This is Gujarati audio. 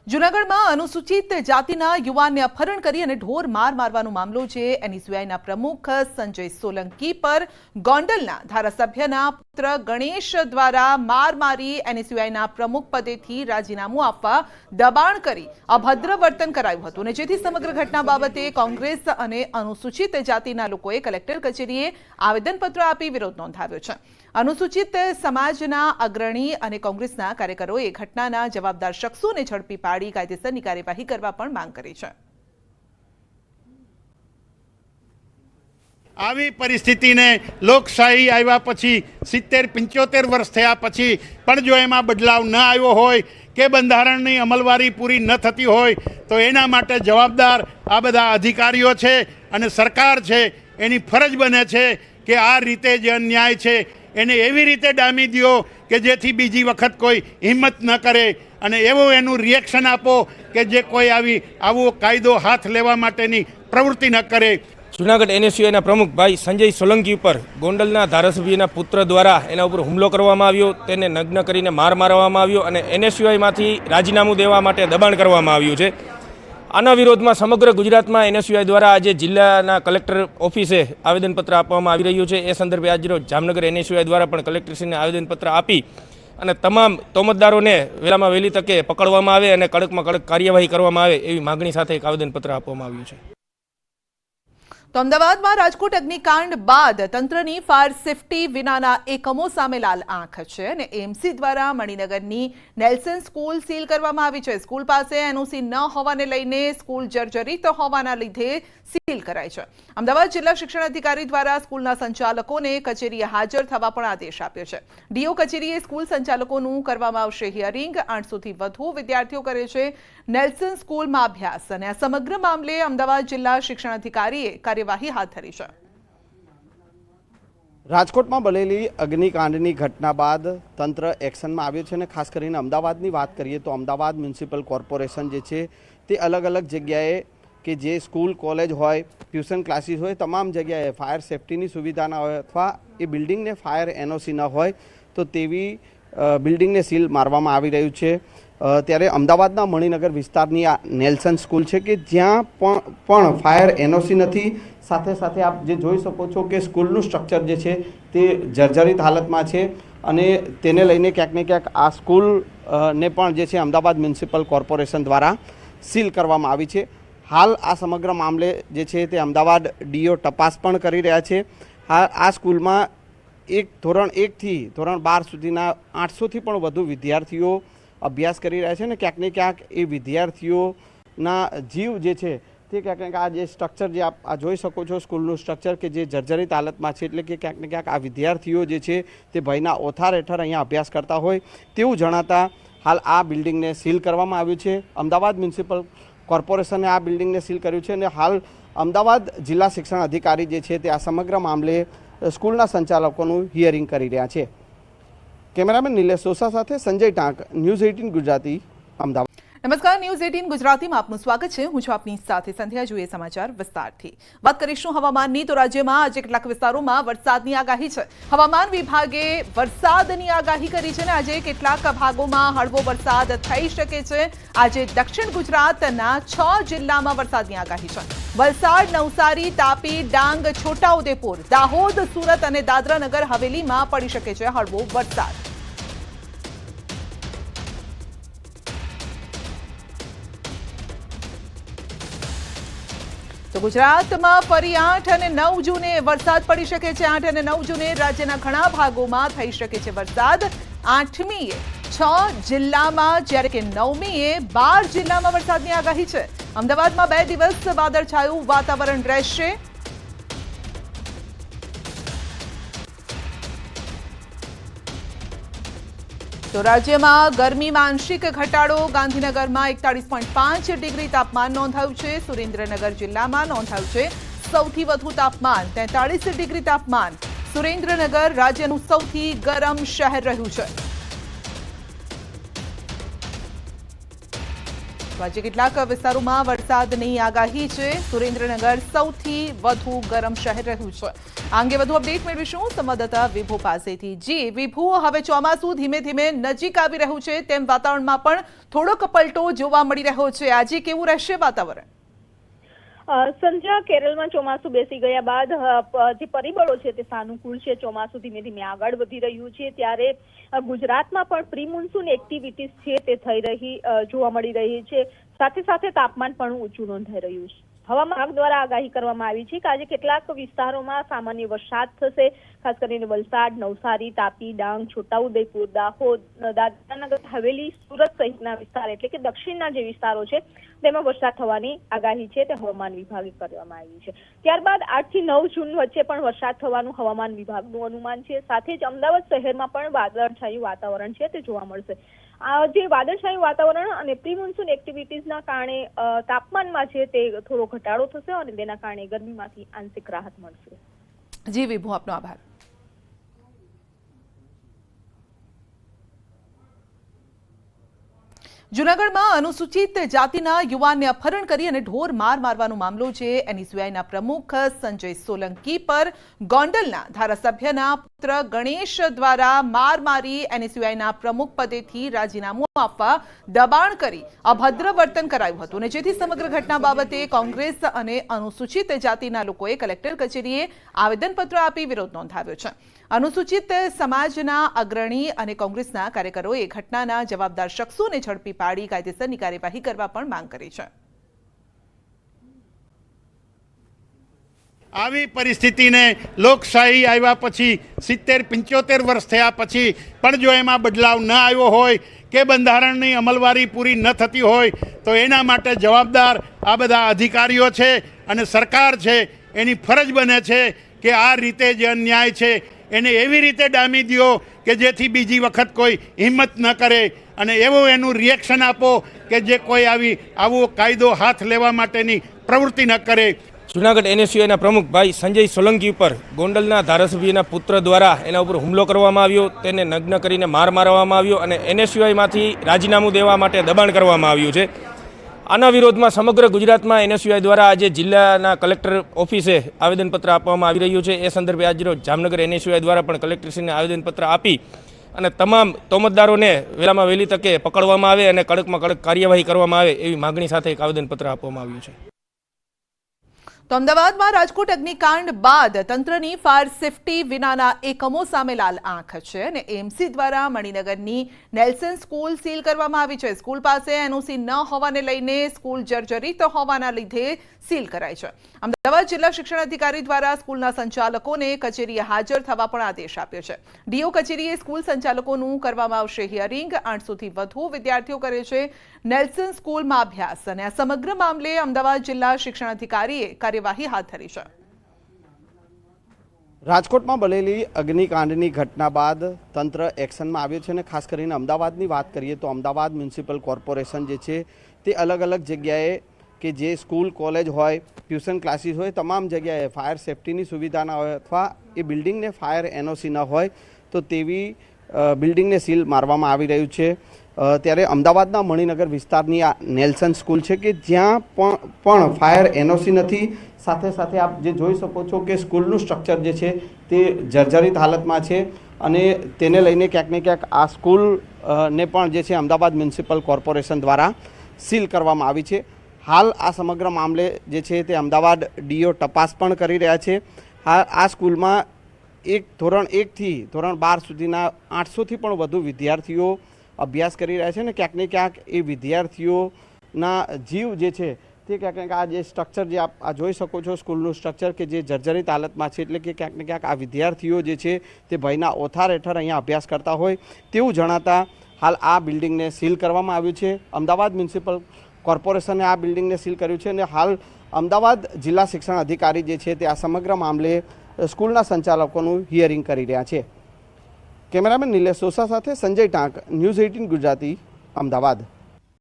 જૂનાગઢમાં અનુસૂચિત જાતિના યુવાનને અપહરણ કરી અને ઢોર માર મારવાનો મામલો છે। એનએસયુઆઈના પ્રમુખ સંજય સોલંકી પર ગોંડલના ધારાસભ્યના પુત્ર ગણેશ દ્વારા માર મારી એનએસયુઆઈના પ્રમુખ પદેથી રાજીનામું આપવા દબાણ કરી અભદ્ર વર્તન કરાયું હતું અને જેથી સમગ્ર ઘટના બાબતે કોંગ્રેસ અને અનુસૂચિત જાતિના લોકોએ કલેક્ટર કચેરીએ આવેદનપત્ર આપી વિરોધ નોંધાવ્યો છે। અનુસૂચિત સમાજના અગ્રણી અને કોંગ્રેસના કાર્યકરોએ ઘટનાના જવાબદાર શખ્સોને ઝડપી પાડી કાયદેસરની કાર્યવાહી કરવા પણ માંગ કરી છે। આવી પરિસ્થિતિને લોકશાહી આવ્યા પછી 70-75 વર્ષ થયા પછી પણ જો એમાં બદલાવ ન આવ્યો હોય કે બંધારણની અમલવારી પૂરી ન થતી હોય તો એના માટે જવાબદાર આ બધા અધિકારીઓ છે અને સરકાર છે। એની ફરજ બને છે કે આ રીતે જે અન્યાય છે એને એવી રીતે ડામી દો કે જેથી બીજી વખત કોઈ હિંમત ન કરે અને એવું એનું રિએક્શન આપો કે જે કોઈ આવો કાયદો હાથ લેવા માટેની પ્રવૃત્તિ ન કરે। જૂનાગઢ એનએસયુઆઈના પ્રમુખ ભાઈ સંજય સોલંકી ઉપર ગોંડલના ધારાસભ્યના પુત્ર દ્વારા એના ઉપર હુમલો કરવામાં આવ્યો, તેને નગ્ન કરીને માર મારવામાં આવ્યો અને એનએસયુઆઈમાંથી રાજીનામું દેવા માટે દબાણ કરવામાં આવ્યું છે। આના વિરોધમાં સમગ્ર ગુજરાતમાં એનએસયુઆઈ દ્વારા આજે જિલ્લાના કલેક્ટર ઓફિસે આવેદનપત્ર આપવામાં આવી રહ્યું છે। એ સંદર્ભે આજરોજ જામનગર એનએસયુઆઈ દ્વારા પણ કલેક્ટરશ્રીને આવેદનપત્ર આપી અને તમામ તોમતદારોને વહેલામાં વહેલી તકે પકડવામાં આવે અને કડકમાં કડક કાર્યવાહી કરવામાં આવે એવી માગણી સાથે એક આવેદનપત્ર આપવામાં આવ્યું છે। તો અમદાવાદમાં રાજકોટ અગ્નિકાંડ બાદ તંત્રની ફાયર સેફટી વિનાના એકમો સામે લાલ આંખ છે અને એએમસી દ્વારા મણિનગરની નેલ્સન સ્કૂલ સીલ કરવામાં આવી છે। સ્કૂલ પાસે એનઓસી ન હોવાને લઈને સ્કૂલ જર્જરિત હોવાના લીધે સીલ કરાઈ છે। અમદાવાદ જિલ્લા શિક્ષણ અધિકારી દ્વારા સ્કૂલના સંચાલકોને કચેરીએ હાજર થવા પણ આદેશ આપ્યો છે। ડીઓ કચેરીએ સ્કૂલ સંચાલકોનું કરવામાં આવશે હિયરિંગ। 800થી વધુ વિદ્યાર્થીઓ કરે છે નેલ્સન સ્કૂલમાં અભ્યાસ અને આ સમગ્ર મામલે અમદાવાદ જિલ્લા શિક્ષણ અધિકારીએ કાર્યવાહી હાથ ધરી છે। રાજકોટમાં બનેલી અગ્નિકાંડની ઘટના બાદ તંત્ર એક્શનમાં આવ્યું છે અને ખાસ કરીને અમદાવાદની વાત કરીએ તો અમદાવાદ મ્યુનિસિપલ કોર્પોરેશન જે છે તે અલગ અલગ જગ્યાએ કે જે સ્કૂલ કોલેજ હોય ટ્યુશન ક્લાસીસ હોય તમામ જગ્યાએ ફાયર સેફટીની સુવિધા ન હોય અથવા એ બિલ્ડિંગને ફાયર એનઓસી ન હોય તો તેવી બિલ્ડિંગને સીલ મારવામાં આવી રહ્યું છે। ત્યારે અમદાવાદના મણિનગર વિસ્તારની આ નેલ્સન સ્કૂલ છે કે જ્યાં પણ ફાયર એનઓસી નથી। સાથે સાથે આપ જે જોઈ શકો છો કે સ્કૂલનું સ્ટ્રક્ચર જે છે તે જર્જરિત હાલતમાં છે અને તેને લઈને ક્યાંક ને ક્યાંક આ સ્કૂલને પણ જે છે અમદાવાદ મ્યુનિસિપલ કોર્પોરેશન દ્વારા સીલ કરવામાં આવી છે। હાલ આ સમગ્ર મામલે જે છે તે અમદાવાદ ડીઓ તપાસ પણ કરી રહ્યા છે। આ સ્કૂલમાં ધોરણ 1થી ધોરણ 12 સુધીના 800થી પણ વધુ વિદ્યાર્થીઓ અભ્યાસ કરી રહ્યા છે અને ક્યાંક ને ક્યાંક એ વિદ્યાર્થીઓના જીવ જે છે તે ક્યાંક ને ક્યાંક આ જે સ્ટ્રક્ચર જે આપ આ જોઈ શકો છો સ્કૂલનું સ્ટ્રક્ચર કે જે જર્જરિત હાલતમાં છે એટલે કે ક્યાંક ને ક્યાંક આ વિદ્યાર્થીઓ જે છે તે ભયના ઓથાર હેઠળ અહીંયા અભ્યાસ કરતા હોય તેવું જણાતા હાલ આ બિલ્ડિંગને સીલ કરવામાં આવ્યું છે। અમદાવાદ મ્યુનિસિપલ કોર્પોરેશને આ બિલ્ડિંગને સીલ કર્યું છે અને હાલ અમદાવાદ જિલ્લા શિક્ષણ અધિકારી જે છે તે આ સમગ્ર મામલે સ્કૂલના સંચાલકોનું હિયરિંગ કરી રહ્યા છે। કેમેરામેન નિલેશ સોસા સાથે સંજય ટાંક, ન્યૂઝ 18 ગુજરાતી, અમદાવાદ। નમસ્કાર, ન્યૂઝ 18 ગુજરાતીમાં આપનું સ્વાગત છે। હું છું આપની સાથે સંધ્યા। જોઈએ સમાચાર વિસ્તારથી। વાત કરીશું હવામાનની તો રાજ્યમાં આજે કેટલાક વિસ્તારોમાં વરસાદની આગાહી છે। હવામાન વિભાગે વરસાદની આગાહી કરી છે અને આજે કેટલાક ભાગોમાં હળવો વરસાદ થઈ શકે છે। આજે દક્ષિણ ગુજરાતના 6 જિલ્લામાં વરસાદની આગાહી છે। વલસાડ, નવસારી, તાપી, ડાંગ, છોટાઉદેપુર, દાહોદ, સુરત અને દાદરા નગર હવેલીમાં પડી શકે છે હળવો વરસાદ। તો ગુજરાતમાં ફરી 8 અને 9 જૂને વરસાદ પડી શકે છે। 8 અને 9 જૂને રાજ્યના ઘણા ભાગોમાં થઈ શકે છે વરસાદ। 8મીએ 6 જિલ્લામાં જ્યારે કે 9મીએ 12 જિલ્લામાં વરસાદની આગાહી છે। અમદાવાદમાં 2 દિવસ વાદળછાયું વાતાવરણ રહેશે। તો રાજ્યમાં ગરમીમાં આંશિક ઘટાડો। ગાંધીનગરમાં 41.5 ડિગ્રી તાપમાન નોંધાયું છે। સુરેન્દ્રનગર જિલ્લામાં નોંધાયું છે સૌથી વધુ તાપમાન 43 ડિગ્રી તાપમાન। સુરેન્દ્રનગર રાજ્યનું સૌથી ગરમ શહેર રહ્યું છે। તો આજે કેટલાક વિસ્તારોમાં વરસાદની આગાહી છે. સુરેન્દ્રનગર સૌથી વધુ ગરમ શહેર રહ્યું છે. આ અંગે વધુ અપડેટ મેળવીશું સંવાદદાતા વિભુ પાસેથી. જી વિભુ, હવે ચોમાસું ધીમે ધીમે નજીક આવી રહ્યું છે, તેમ વાતાવરણમાં પણ થોડોક પલટો જોવા મળી રહ્યો છે. આજે કેવું રહેશે વાતાવરણ? સંધ્યા, કેરળમાં ચોમાસું બેસી ગયા બાદ જે પરિબળો છે તે સાનુકૂળ છે. ચોમાસું ધીમે ધીમે આગળ વધી રહ્યું છે, ત્યારે ગુજરાતમાં પણ પ્રી મોન્સૂન એક્ટિવિટીઝ છે તે થઈ રહી જોવા મળી રહી છે. સાથે સાથે તાપમાન પણ ઊંચું નોંધાઈ રહ્યું છે. હવામાન વિભાગ દ્વારા આગાહી કરવામાં આવી છે કે આજે કેટલાક વિસ્તારોમાં સામાન્ય વરસાદ થશે. ખાસ કરીને વલસાડ, નવસારી, તાપી, ડાંગ, છોટાઉદેપુર, દાહોદ, દાદરાનગર હવેલી, સુરત સહિતના વિસ્તાર એટલે કે દક્ષિણના જે વિસ્તારો છે તેમાં વરસાદ થવાની આગાહી છે તે હવામાન વિભાગે કરવામાં આવી છે. ત્યારબાદ 8 થી 9 જૂન વચ્ચે પણ વરસાદ થવાનું હવામાન વિભાગનું અનુમાન છે. સાથે જ અમદાવાદ શહેરમાં પણ વાદળછાયું વાતાવરણ છે તે જોવા મળશે. આ જે વાદળછાયું વાતાવરણ અને પ્રી મોન્સૂન એક્ટિવિટીઝના કારણે તાપમાનમાં છે તે થોડો ઘટાડો થશે અને તેના કારણે ગરમીમાંથી આંશિક રાહત મળશે. જી વિભુ, આપનો આભાર. જૂનાગઢમાં અનુસૂચિત જાતિના યુવાનને અપહરણ કરી અને ઢોર મારવાનો મામલો છે. એનએસયુઆઈના પ્રમુખ સંજય સોલંકી પર ગોંડલના ધારાસભ્યના પુત્ર ગણેશ દ્વારા મારી એનએસયુઆઈના પ્રમુખ પદેથી રાજીનામું આપવા દબાણ કરી અભદ્ર વર્તન કરાયું હતું, અને જેથી સમગ્ર ઘટના બાબતે કોંગ્રેસ અને અનુસૂચિત જાતિના લોકોએ કલેક્ટર કચેરીએ આવેદનપત્ર આપી વિરોધ નોંધાવ્યો છે. અનુસૂચિત સમાજના અગ્રણી અને કોંગ્રેસના કાર્યકરોએ ઘટનાના જવાબદાર શખ્સોને ઝડપી પાડી કાયદેસરની કાર્યવાહી કરવા પણ માંગ કરી છે. આવી પરિસ્થિતિને લોકશાહી આવ્યા પછી 70-75 વર્ષ થયા પછી પણ જો એમાં બદલાવ ન આવ્યો હોય કે બંધારણની અમલવારી પૂરી ન થતી હોય તો એના માટે જવાબદાર આ બધા અધિકારીઓ છે અને સરકાર છે. એની ફરજ બને છે કે આ રીતે જે અન્યાય છે એને એવી રીતે ડામી દો કે જેથી બીજી વખત કોઈ હિંમત ન કરે, અને એવું એનું રિએક્શન આપો કે જે કોઈ આવો કાયદો હાથ લેવા માટેની પ્રવૃત્તિ ન કરે. જૂનાગઢ એનએસયુઆઈના પ્રમુખ ભાઈ સંજય સોલંકી ઉપર ગોંડલના ધારાસભ્યના પુત્ર દ્વારા એના ઉપર હુમલો કરવામાં આવ્યો, તેને નગ્ન કરીને મારવામાં આવ્યો અને એનએસયુઆઈમાંથી રાજીનામું દેવા માટે દબાણ કરવામાં આવ્યું છે. આના વિરોધમાં સમગ્ર ગુજરાતમાં એનએસયુઆઈ દ્વારા આજે જિલ્લાના કલેક્ટર ઓફિસે આવેદનપત્ર આપવામાં આવી રહ્યું છે. એ સંદર્ભે આજરોજ જામનગર એનએસયુઆઈ દ્વારા પણ કલેક્ટરશ્રીને આવેદનપત્ર આપી અને તમામ તોમતદારોને વહેલામાં વહેલી તકે પકડવામાં આવે અને કડકમાં કડક કાર્યવાહી કરવામાં આવે એવી માગણી સાથે એક આવેદનપત્ર આપવામાં આવ્યું છે. તો અમદાવાદમાં રાજકોટ અગ્નિકાંડ બાદ તંત્રની ફાયર સેફટી વિનાના એકમો સામે લાલ આંખ છે, અને એમસી દ્વારા મણિનગરની નેલ્સન સ્કૂલ સીલ કરવામાં આવી છે. સ્કૂલ પાસે એનઓસી ન હોવાને લઈને સ્કૂલ જર્જરિત હોવાના લીધે સીલ કરાઈ છે. અમદાવાદ જિલ્લા શિક્ષણ અધિકારી દ્વારા સ્કૂલના સંચાલકોને કચેરીએ હાજર થવા પણ આદેશ આપ્યો છે. ડીઓ કચેરીએ સ્કૂલ સંચાલકોનું કરવામાં આવશે હિયરિંગ. 800થી વધુ વિદ્યાર્થીઓ કરે છે નેલ્સન સ્કૂલમાં અભ્યાસ, અને આ સમગ્ર મામલે અમદાવાદ જિલ્લા શિક્ષણ અધિકારીએ કાર્યવાહી હાથ ધરી છે. રાજકોટમાં બનેલી અગ્નિકાંડની ઘટના બાદ તંત્ર એક્શનમાં આવ્યું છે, અને ખાસ કરીને અમદાવાદની વાત કરીએ તો અમદાવાદ મ્યુનિસિપલ કોર્પોરેશન જે છે તે અલગ અલગ જગ્યાએ કે જે સ્કૂલ, કોલેજ હોય, ટ્યુશન ક્લાસીસ હોય, તમામ જગ્યાએ ફાયર સેફટીની સુવિધા ના હોય અથવા એ બિલ્ડિંગને ફાયર એનઓસી ન હોય તો તેવી બિલ્ડિંગને સીલ મારવામાં આવી રહ્યું છે. ત્યારે અમદાવાદના મણિનગર વિસ્તારની આ નેલ્સન સ્કૂલ છે કે જ્યાં પણ ફાયર એનઓસી નથી. સાથે સાથે આપ જે જોઈ શકો છો કે સ્કૂલનું સ્ટ્રક્ચર જે છે તે જર્જરિત હાલતમાં છે, અને તેને લઈને ક્યાંક ને ક્યાંક આ સ્કૂલને પણ જે છે અમદાવાદ મ્યુનિસિપલ કોર્પોરેશન દ્વારા સીલ કરવામાં આવી છે. હાલ આ સમગ્ર મામલે જે છે તે અમદાવાદ ડીઓ તપાસ પણ કરી રહ્યા છે. આ સ્કૂલમાં ધોરણ 1 થી ધોરણ 12 સુધીના 800થી પણ વધુ વિદ્યાર્થીઓ અભ્યાસ કરી રહ્યા છે, ને ક્યાંક ને ક્યાંક એ વિદ્યાર્થીઓના જીવ જે છે તે ક્યાંક ને ક્યાંક આ જે સ્ટ્રક્ચર જે આપ આ જોઈ શકો છો સ્કૂલનું સ્ટ્રક્ચર કે જે જર્જરિત હાલતમાં છે, એટલે કે ક્યાંક ને ક્યાંક આ વિદ્યાર્થીઓ જે છે તે ભયના ઓથાર હેઠળ અહીંયા અભ્યાસ કરતા હોય તેવું જણાતા હાલ આ બિલ્ડિંગને સીલ કરવામાં આવ્યું છે. અમદાવાદ મ્યુનિસિપલ કોર્પોરેશને આ બિલ્ડિંગને સીલ કર્યું છે, અને હાલ અમદાવાદ જિલ્લા શિક્ષણ અધિકારી જે છે તે આ સમગ્ર મામલે સ્કૂલના સંચાલકોનું હિયરિંગ કરી રહ્યા છે. કેમેરામેન નિલેશ સોસા સાથે સંજય ટાંક, ન્યૂઝ 18 ગુજરાતી, અમદાવાદ.